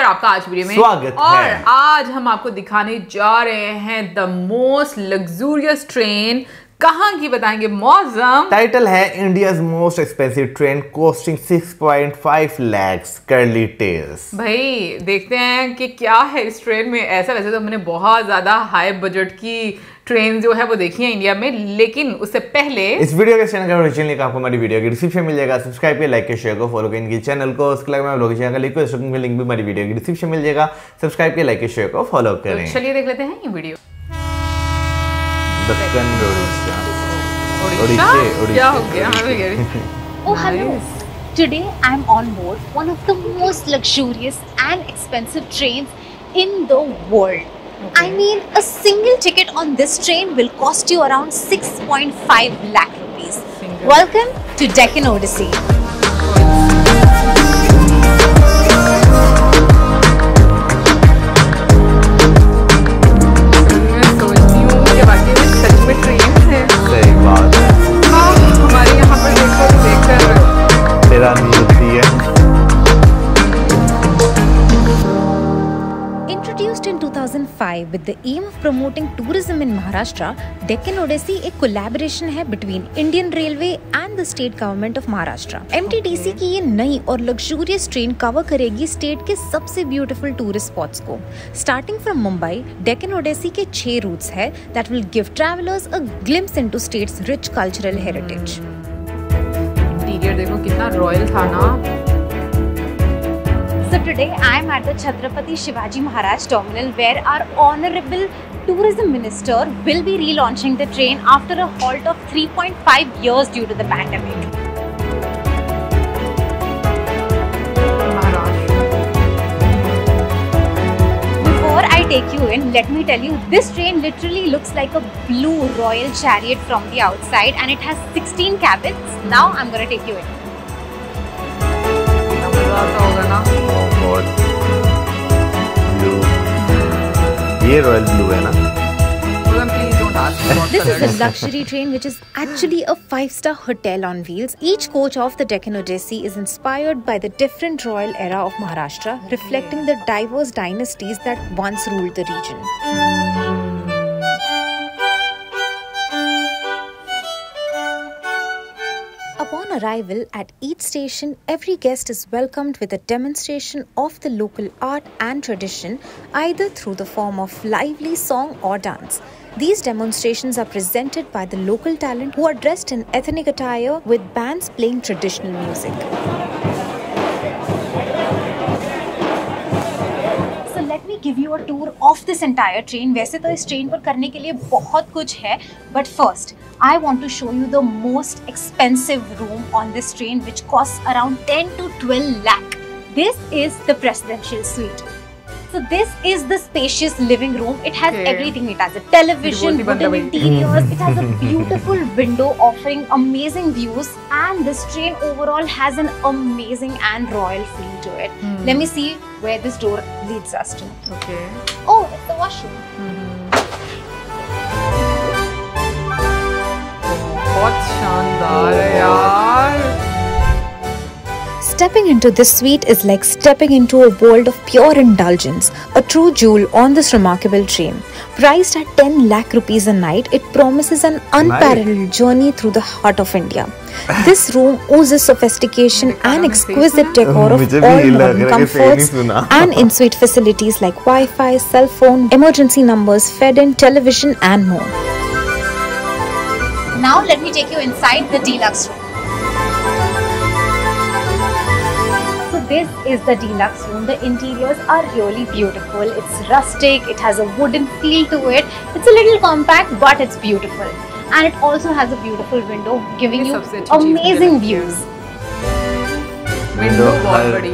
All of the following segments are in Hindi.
और आपका आज वीडियो में स्वागत और है। आज हम आपको दिखाने जा रहे हैं द मोस्ट लग्जूरियस ट्रेन। कहाँ की बताएंगे मौसम। टाइटल है India's most expensive train costing 6.5 lakhs Curly Tales. भाई देखते हैं कि क्या है इस ट्रेन में। ऐसा वैसे तो हमने बहुत ज्यादा हाई बजट की ट्रेन जो है वो देखी है इंडिया में, लेकिन उससे पहले इस वीडियो के चैनल का ओरिजिनल लिंक आपको हमारी वीडियो के डिस्क्रिप्शन मिल जाएगा। सब्सक्राइब करिए, लाइक करिए, शेयर को फॉलो करिए इनकी चैनल को। उसके अलावा ब्लॉग चैनल का लिंक भी हमारी वीडियो के डिस्क्रिप्शन मिल जाएगा। सब्सक्राइब करिए, लाइक करिए, शेयर को फॉलो करें। तो चलिए देख लेते हैं ये वीडियो। दक्कन ओडिशा क्या हो गया हमें? Oh, hello. Today I'm on board one of the most luxurious and expensive trains in the world. I mean, a single ticket on this train will cost you around 6.5 lakh rupees. Welcome to Deccan Odyssey. मैं सोचती हूँ कि वाकई में सच में ट्रेन है। सही बात है, हमारे यहाँ पर देखकर तेरा नहीं होती है। Introduced in 2005 with the aim of promoting tourism in Maharashtra, Deccan Odyssey एक collaboration है between Indian Railway and the state government of Maharashtra. MTDC की ये नई और luxurious train cover करेगी स्टेट के सबसे beautiful tourist spots को। Starting from Mumbai, Deccan Odyssey के 6 routes है that will give travelers a glimpse into state's rich cultural heritage. Interior देखो कितना रॉयल था ना। So today I am at the Chhatrapati Shivaji Maharaj Terminal where our Honorable Tourism Minister will be relaunching the train after a halt of 3.5 years due to the pandemic. Before I take you in, let me tell you, this train literally looks like a blue royal chariot from the outside and it has 16 cabins. Now I'm going to take you in. होगा ना। ये रॉयल ब्लू है ना। This is a luxury train which is actually a 5-star hotel on wheels. Each coach of the Deccan Odyssey is inspired by the different royal era of Maharashtra, reflecting the diverse dynasties that once ruled the region. Upon arrival at each station, every guest is welcomed with a demonstration of the local art and tradition, either through the form of lively song or dance. These demonstrations are presented by the local talent who are dressed in ethnic attire with bands playing traditional music. So let me give you a tour of this entire train. वैसे तो इस ट्रेन पर करने के लिए बहुत कुछ है, but first I want to show you the most expensive room on this train, which costs around 10 to 12 lakh. This is the presidential suite. So this is the spacious living room. It has everything. It has a television, wooden interiors. It has a beautiful window offering amazing views. And this train overall has an amazing and royal feel to it. Let me see where this door leads us to. Okay. Oh, it's the washroom. बहुत शानदार है यार। Stepping into this suite is like stepping into a world of pure indulgence, a true jewel on this remarkable train. Priced at 10 lakh rupees a night, it promises an unparalleled journey through the heart of India. This room oozes sophistication and exquisite decor of all modern comforts and in-suite facilities like Wi-Fi, cell phone, emergency numbers, fed-in, television and more. Now let me take you inside the deluxe room. So this is the deluxe room. The interiors are really beautiful. It's rustic. It has a wooden feel to it. It's a little compact, but it's beautiful. And it also has a beautiful window giving you amazing views.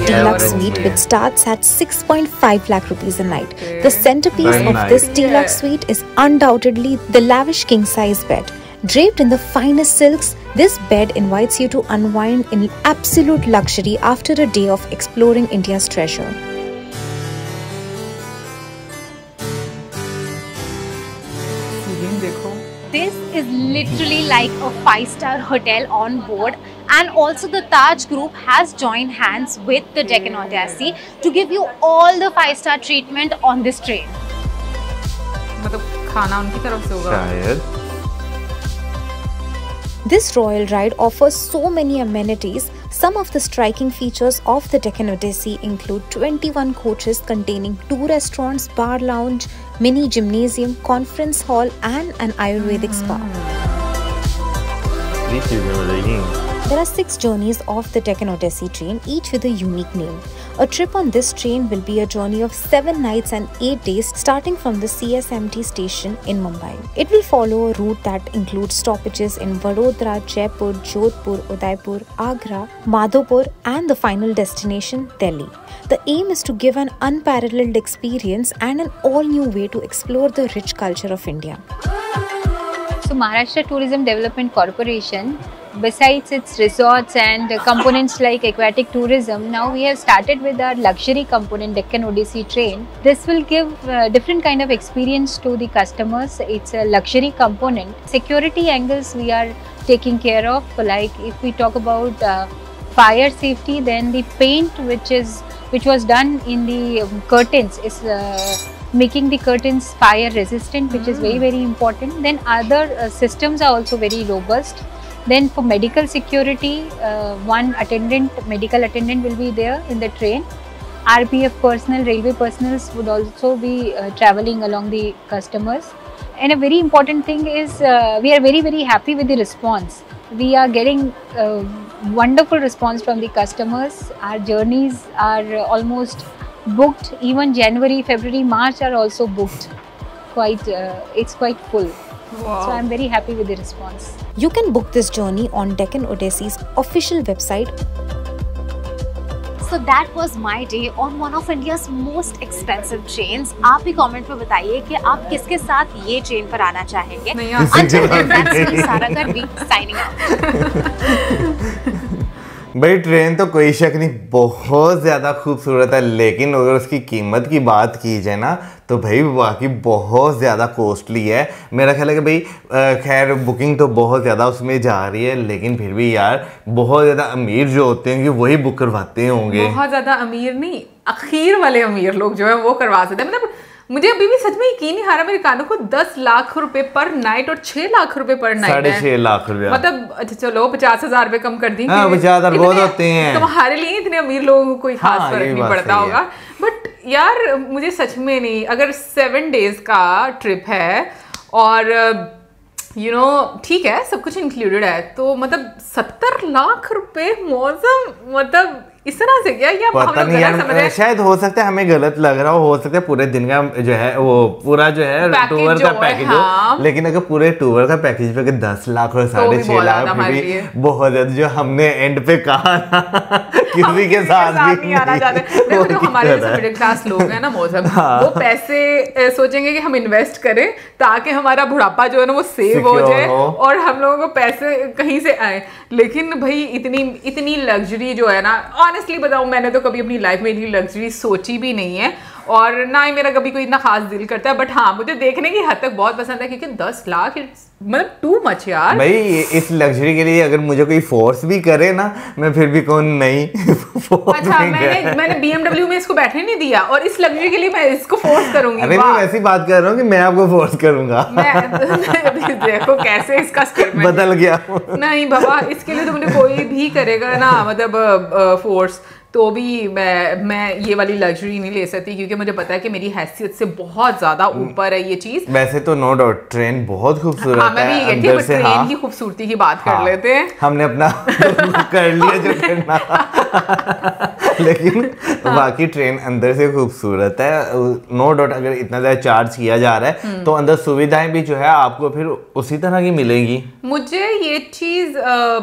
Deluxe suite which starts at 6.5 lakh rupees a night. The centerpiece of this deluxe suite is undoubtedly the lavish king size bed. Draped in the finest silks, this bed invites you to unwind in absolute luxury after a day of exploring India's treasure. Ceiling देखो This is literally like a 5-star hotel on board, and also the Taj Group has joined hands with the Deccan Odyssey to give you all the 5-star treatment on this train. मतलब खाना उनकी तरफ से होगा शायद। This royal ride offers so many amenities. Some of the striking features of the Deccan Odyssey include 21 coaches containing 2 restaurants, bar lounge, mini gymnasium, conference hall and an Ayurvedic spa. ये चीजें मिलेगी। There are 6 journeys of the Deccan Odyssey train, each with a unique name. A trip on this train will be a journey of 7 nights and 8 days starting from the CSMT station in Mumbai. It will follow a route that includes stoppages in Vadodara, Jaipur, Jodhpur, Udaipur, Agra, Madhopur and the final destination, Delhi. The aim is to give an unparalleled experience and an all-new way to explore the rich culture of India. So Maharashtra Tourism Development Corporation, besides its resorts and components like aquatic tourism, now we have started with our luxury component, Deccan Odyssey train. This will give different kind of experience to the customers. It's a luxury component. Security angles we are taking care of, like if we talk about fire safety, then the paint which was done in the curtains is making the curtains fire resistant, which is very important. Then other systems are also very robust. Then for medical security, one medical attendant will be there in the train. RPF personnel, railway personnel would also be traveling along the customers. And a very important thing is we are very happy with the response. We are getting wonderful response from the customers. Our journeys are almost booked. Even January, February, March are also booked. It's quite full. Wow. So I'm very happy with the response. You can book this journey on Deccan Odyssey's official website. So that was my day on one of India's most expensive trains. आप भी कमेंट में बताइए कि आप किसके साथ ये ट्रेन पर आना चाहेंगे. नहीं, Until then, that's me, Sara Garvi, signing out. भाई ट्रेन तो कोई शक नहीं बहुत ज़्यादा खूबसूरत है, लेकिन अगर उसकी कीमत की बात की जाए ना तो भाई वाकई बहुत ज़्यादा कॉस्टली है। मेरा ख्याल है कि भाई खैर बुकिंग तो बहुत ज़्यादा उसमें जा रही है, लेकिन फिर भी यार बहुत ज़्यादा अमीर जो होते हैं कि वही बुक करवाते होंगे। बहुत ज़्यादा अमीर नहीं, अखीर वाले अमीर लोग जो है वो करवा सकते हैं। मतलब मुझे अभी भी सच में यकीन नहीं आ रहा, मेरे कानों को 10 लाख रुपए पर नाइट और 6 लाख रुपए पर नाइट है। 6.5 लाख रुपया मतलब अच्छा चलो 50,000 रुपए कम कर दी। 50,000 बहुत होते हैं। तुम्हारे लिए इतने अमीर लोगों को कोई खास हाँ, फर्क ये नहीं बात पड़ता सही होगा। बट यार मुझे सच में नहीं, अगर 7 डेज का ट्रिप है और यू नो ठीक है सब कुछ इंक्लूडेड है, तो मतलब 70 लाख रुपए मौसम, मतलब इस तरह से क्या या पता नहीं यार, शायद हो सकता है हमें गलत लग रहा हो सकता है पूरे दिन का जो है वो पूरा जो है टूर का पैकेज हो, लेकिन अगर पूरे टूर का पैकेज पे 10 लाख और 6.5 लाख भी बहुत ज्यादा, जो हमने एंड पे कहा किसी के साथ भी नहीं आना चाहते। देखो जो हमारे जैसे मिडिल क्लास लोग हैं ना मौसम, वो पैसे सोचेंगे कि हम इन्वेस्ट करें ताकि हमारा बुढ़ापा जो है ना वो सेव हो जाए और हम लोगों को पैसे कहीं से आए। लेकिन भाई इतनी लग्जरी जो है ना, ऑनेस्टली बताऊं मैंने तो कभी अपनी लाइफ में इतनी लग्जरी सोची भी नहीं है और ना ही मेरा कभी कोई इतना खास दिल करता है। बट हाँ मुझे देखने की हद तक बहुत पसंद है, क्योंकि 10 लाख मतलब टू मच यार भाई। इस लग्जरी के लिए अगर मुझे कोई फोर्स भी करे ना, मैं फिर भी कौन नहीं अच्छा मैंने BMW में इसको बैठने नहीं दिया और इस लग्जरी के लिए मैं इसको फोर्स करूंगी। अरे मैं वैसी बात कर रहा हूँ कि मैं आपको फोर्स करूंगा। देखो कैसे इसका स्टेटमेंट बदल गया। नहीं बाबा, इसके लिए तो मुझे कोई भी करेगा ना मतलब फोर्स, तो भी मैं ये वाली लग्जरी नहीं ले सकती, क्योंकि मुझे पता है कि मेरी हैसियत से बहुत ज्यादा ऊपर है ये चीज। वैसे तो नो डाउट ट्रेन बहुत खूबसूरत है, मैं भी ये कहती हूँ, ट्रेन की खूबसूरती की बात कर लेते हैं। हमने अपना कर लिया जो करना लेकिन बाकी ट्रेन अंदर से खूबसूरत है नो डाउट। अगर इतना ज्यादा चार्ज किया जा रहा है तो अंदर सुविधाएं भी जो है आपको फिर उसी तरह की मिलेंगी। मुझे ये चीज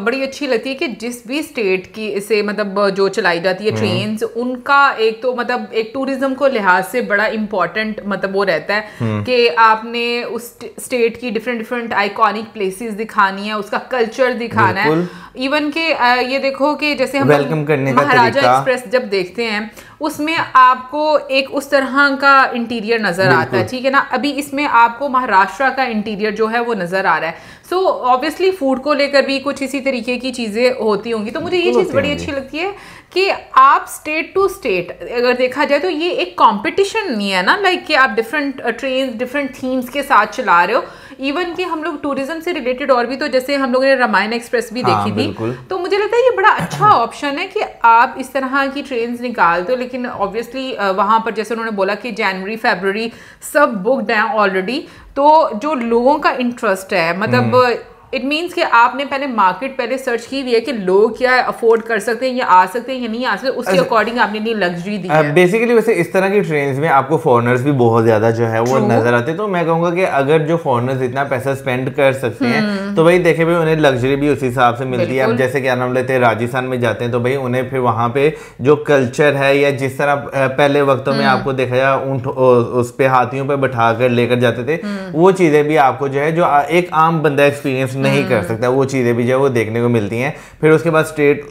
बड़ी अच्छी लगती है कि जिस भी स्टेट की से मतलब जो चलाई जाती है ट्रेन्स, उनका एक तो मतलब एक टूरिज्म को लिहाज से बड़ा इम्पोर्टेंट मतलब वो रहता है कि आपने उस स्टेट की डिफरेंट आइकॉनिक प्लेसेस दिखानी है, उसका कल्चर दिखाना है। इवन के ये देखो कि जैसे हम वेलकम करने का महाराजा एक्सप्रेस जब देखते हैं उसमें आपको एक उस तरह का इंटीरियर नजर आता है, ठीक है ना। अभी इसमें आपको महाराष्ट्र का इंटीरियर जो है वो नजर आ रहा है। सो ऑब्वियसली फूड को लेकर भी कुछ इसी तरीके की चीजें होती होंगी। तो मुझे ये चीज बड़ी अच्छी लगती है कि आप स्टेट टू स्टेट अगर देखा जाए तो ये एक कंपटीशन नहीं है ना, लाइक कि आप डिफरेंट ट्रेन डिफरेंट थीम्स के साथ चला रहे हो। इवन कि हम लोग टूरिज्म से रिलेटेड और भी, तो जैसे हम लोगों ने रामायण एक्सप्रेस भी देखी थी, तो मुझे लगता है ये बड़ा अच्छा ऑप्शन है कि आप इस तरह की ट्रेन निकालते हो। लेकिन ऑब्वियसली वहां पर जैसे उन्होंने बोला कि जनवरी फरवरी सब बुकड हैं ऑलरेडी, तो जो लोगों का इंटरेस्ट है, मतलब इट मीन्स कि आपने पहले मार्केट पहले सर्च की हुई है कि लोग क्या अफोर्ड कर सकते हैं या आ सकते हैं या नहीं आ सकते, उसके अकॉर्डिंग आपने नहीं लग्जरी दी है। बेसिकली वैसे इस तरह की ट्रेन्स में आपको फॉरेनर्स भी बहुत ज्यादा जो है वो नजर आते हैं। तो मैं कहूंगा कि अगर जो फॉरेनर्स इतना पैसा स्पेंड कर सकते हैं तो भाई देखे भाई उन्हें लग्जरी भी उस हिसाब से मिलती है। अब जैसे क्या नाम लेते हैं, राजस्थान में जाते हैं तो भाई उन्हें फिर वहां पे जो कल्चर है या जिस तरह पहले वक्तों में आपको देखा जाए ऊंट उस पे हाथियों पे बैठा कर लेकर जाते थे, वो चीजें भी आपको जो है जो एक आम बंदा एक्सपीरियंस नहीं कर सकता, वो चीज़ें भी जो है वो देखने को मिलती हैं। फिर उसके बाद स्टेट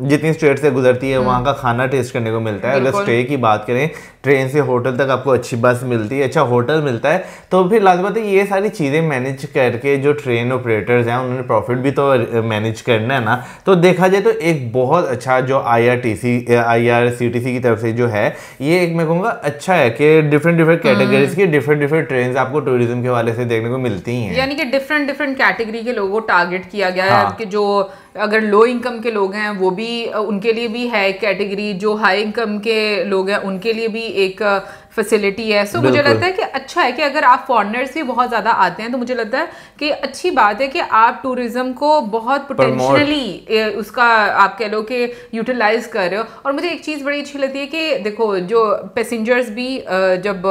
जितनी स्टेट से गुजरती है वहाँ का खाना टेस्ट करने को मिलता है। अगर स्टे की बात करें, ट्रेन से होटल तक आपको अच्छी बस मिलती है, अच्छा होटल मिलता है, तो फिर लाजमी बात है ये सारी चीज़ें मैनेज करके जो ट्रेन ऑपरेटर्स हैं उन्होंने प्रॉफिट भी तो मैनेज करना है ना। तो देखा जाए तो एक बहुत अच्छा जो IRCTC की तरफ से जो है ये एक मैं कहूँगा अच्छा है कि डिफरेंट कैटेगरीज की डिफरेंट ट्रेन आपको टूरिज्म के वाले से देखने को मिलती हैं। यानी कि डिफरेंट कैटेगरी के लोगों को टारगेट किया गया है कि जो अगर लो इनकम के लोग हैं वो भी, उनके लिए भी है कैटेगरी, जो हाई इनकम के लोग हैं उनके लिए भी एक फैसिलिटी है। सो मुझे लगता है कि अच्छा है कि अगर आप फॉरेनर्स भी बहुत ज़्यादा आते हैं तो मुझे लगता है कि अच्छी बात है कि आप टूरिज्म को बहुत पोटेंशियली उसका आप कह लो कि यूटिलाइज कर रहे हो। और मुझे एक चीज़ बड़ी अच्छी लगती है कि देखो जो पैसेंजर्स भी जब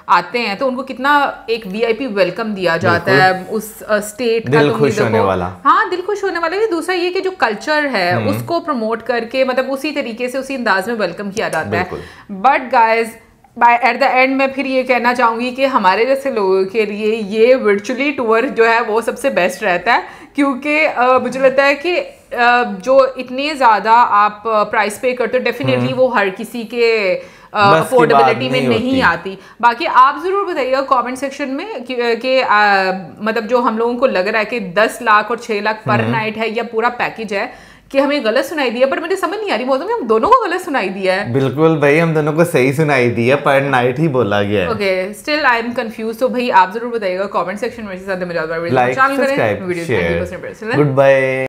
आते हैं तो उनको कितना एक VIP वेलकम दिया जाता है उस स्टेट का, दिल खुश होने वाला। हाँ, दिल खुश होने वाला भी। दूसरा ये कि जो कल्चर है उसको प्रमोट करके मतलब उसी तरीके से उसी अंदाज में वेलकम किया जाता है। But guys at the end मैं फिर ये कहना चाहूँगी कि हमारे जैसे लोगों के लिए ये वर्चुअली टूर जो है वो सबसे बेस्ट रहता है, क्योंकि मुझे लगता है कि जो इतने ज़्यादा आप प्राइस पे करते हो डेफिनेटली वो हर किसी के अफोर्डेबिलिटी में नहीं आती। बाकी आप ज़रूर बताइएगा कमेंट सेक्शन में कि मतलब जो हम लोगों को लग रहा है कि 10 लाख और 6 लाख पर नाइट है या पूरा पैकेज है, कि हमें गलत सुनाई दिया। पर मुझे समझ नहीं आ रही मौसम में हम दोनों को गलत सुनाई दिया है। बिल्कुल भाई, हम दोनों को सही सुनाई दिया, पर नाइट ही बोला गया है। Okay, still I am confuse. तो भाई आप जरूर बताइएगा कमेंट सेक्शन में। Like, subscribe, share. Good bye.